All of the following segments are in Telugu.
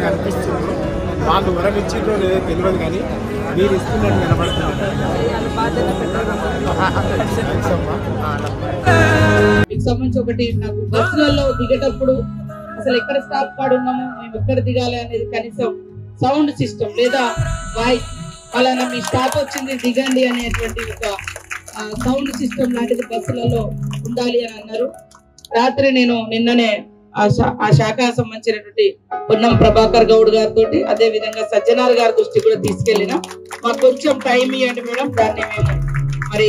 అనిపిస్తుంది. వాళ్ళు వరం ఇచ్చిందో లేదో తెలియదు కానీ మీరు ఇస్తున్నట్టు నిలబడుతున్నారు. సంబంధించి ఒకటి నాకు బస్సులలో దిగేటప్పుడు అసలు ఎక్కడ స్టాప్ కాడు ఉన్నాము, మేము ఎక్కడ దిగాలి అనేది కనీసం సౌండ్ సిస్టమ్ లేదా వాయిస్ అలానే మీ స్టాప్ వచ్చింది దిగండి అనేటువంటి ఒక సౌండ్ సిస్టమ్ లాంటిది బస్సులలో ఉండాలి అని అన్నారు. రాత్రి నేను నిన్ననే ఆ శాఖకు సంబంధించినటువంటి పొన్నం ప్రభాకర్ గౌడ్ గారితో అదే విధంగా సజ్జనార్ గారి దృష్టి కూడా తీసుకెళ్లిన. మాకు కొంచెం టైం ఇవ్వండి మేడం, దాన్ని మేము మరి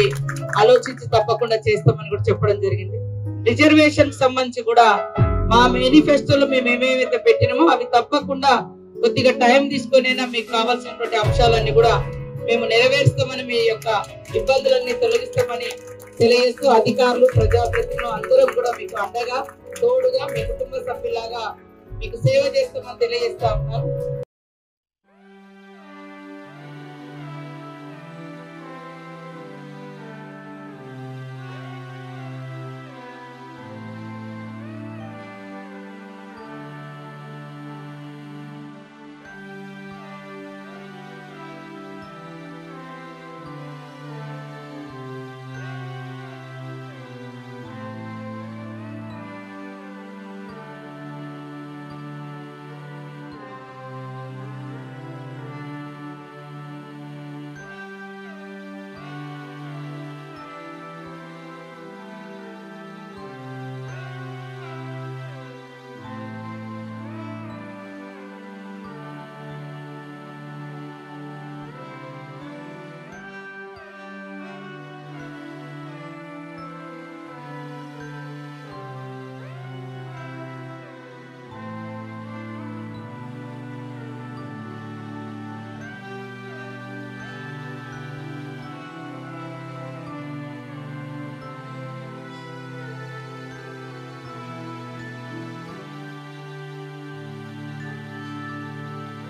ఆలోచించి తప్పకుండా చేస్తామని కూడా చెప్పడం జరిగింది. రిజర్వేషన్ సంబంధించి కూడా మా మేనిఫెస్టోలో మేము ఏమేమైతే పెట్టినామో అవి తప్పకుండా కొద్దిగా టైం తీసుకునైనా మీకు కావాల్సినటువంటి అంశాలన్నీ కూడా మేము నెరవేరుస్తామని, మీ యొక్క ఇబ్బందులన్నీ తొలగిస్తామని తెలియజేస్తూ అధికారులు ప్రజాప్రతినిధులు అందరం కూడా మీకు అండగా తోడుగా మీ కుటుంబ సభ్యులాగా మీకు సేవ చేస్తామని తెలియజేస్తా ఉన్నాను.